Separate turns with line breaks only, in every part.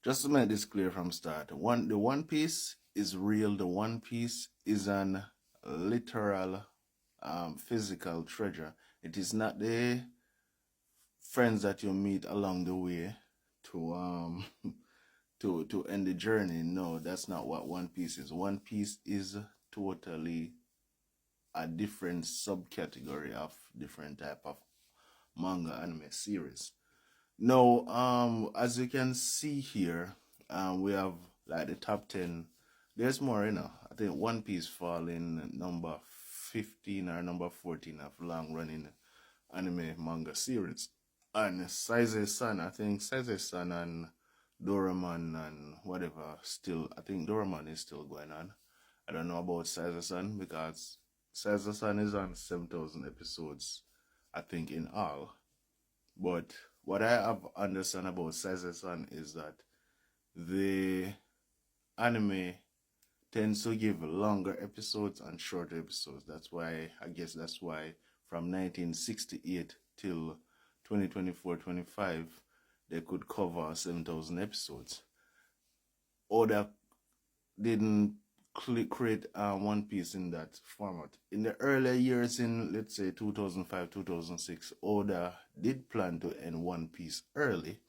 Just to make this clear from start, the One Piece is real. The One Piece is an literal, physical treasure. It is not the friends that you meet along the way to to end the journey. No, that's not what One Piece is. One Piece is totally a different subcategory of different type of manga anime series. Now, as you can see here, we have like the top 10. There's more, I think One Piece fall in number 15 or number 14 of long running anime manga series. And Saizai-san, I think Saizai-san and Doraemon and whatever still, I think Doraemon is still going on. I don't know about Saizai-san because Saizai-san is on 7,000 episodes, I think, in all. But what I have understand about Saizai-san is that the anime tends to give longer episodes and shorter episodes. That's why, I guess that's why from 1968 till 2024-25, they could cover 7,000 episodes. Oda didn't create One Piece in that format. In the earlier years, in let's say 2005, 2006, Oda did plan to end One Piece early,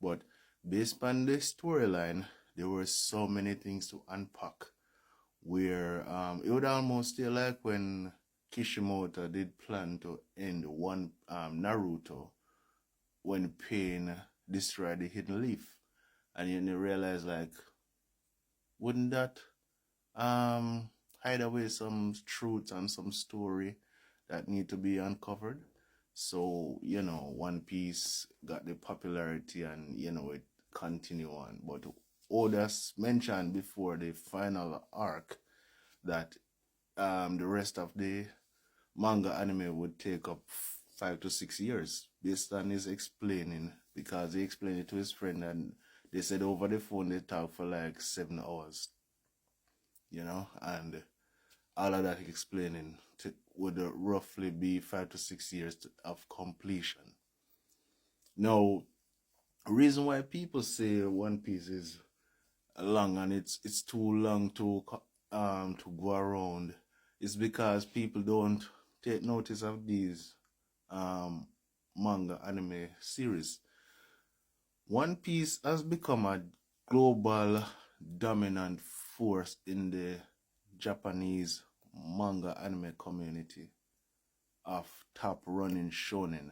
but based on the storyline, there were so many things to unpack. Where it would almost feel like when Kishimoto did plan to end one Naruto when Pain destroyed the Hidden Leaf, and then you realize like, wouldn't that hide away some truth and some story that need to be uncovered? So, One Piece got the popularity and, it continue on. But Oda's mentioned before the final arc that the rest of the manga anime would take up 5 to 6 years based on his explaining, because he explained it to his friend and they said over the phone they talked for like 7 hours. And all of that explaining would roughly be 5 to 6 years of completion. Now, the reason why people say One Piece is long and it's too long to go around is because people don't take notice of these manga anime series. One Piece has become a global dominant force in the Japanese manga anime community of top running shonen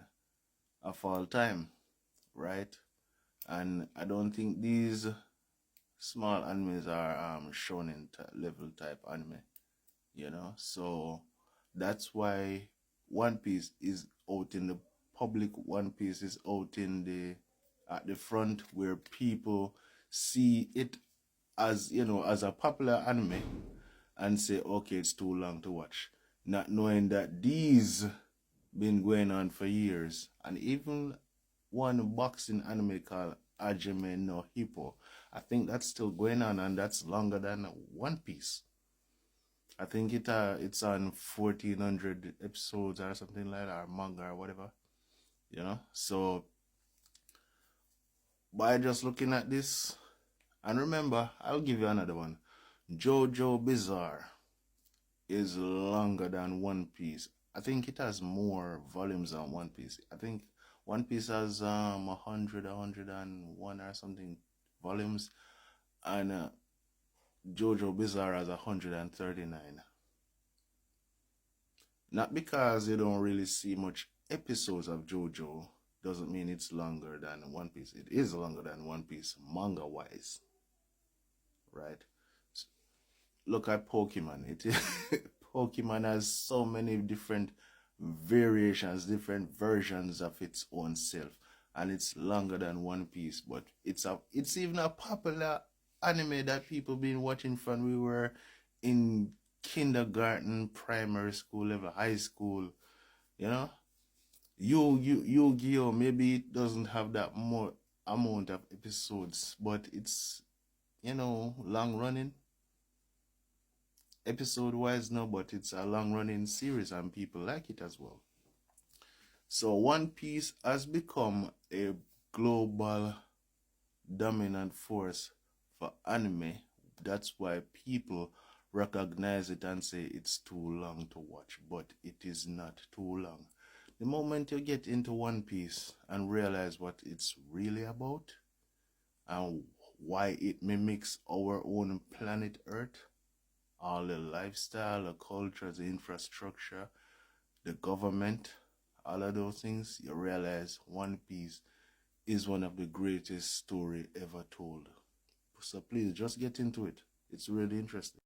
of all time, right? And I don't think these small animes are shonen level type anime, so that's why One Piece is out in the public. One Piece is out in at the front where people see it as as a popular anime and say, okay, it's too long to watch, not knowing that these been going on for years. And even one boxing anime called Hajime no Hippo, I think that's still going on, and that's longer than One Piece. I think it's on 1,400 episodes or something like that, or manga or whatever, So by just looking at this, and remember, I'll give you another one. JoJo Bizarre is longer than One Piece. I think it has more volumes than One Piece. I think One Piece has 101 or something volumes, and JoJo Bizarre has 139. Not because you don't really see much episodes of JoJo doesn't mean it's longer than One Piece. It is longer than One Piece manga wise, right? Look at Pokemon. Pokemon has so many different variations, different versions of its own self, and it's longer than One Piece. But it's even a popular anime that people been watching from we were in kindergarten, primary school level, high school. Yu-Gi-Oh! Maybe it doesn't have that more amount of episodes, but it's long running. Episode wise, no, but it's a long running series and people like it as well. So One Piece has become a global dominant force for anime. That's why people recognize it and say it's too long to watch, but it is not too long. The moment you get into One Piece and realize what it's really about and why it mimics our own planet Earth, all the lifestyle, the culture, the infrastructure, the government, all of those things, you realize One Piece is one of the greatest story ever told. So please just get into it. It's really interesting.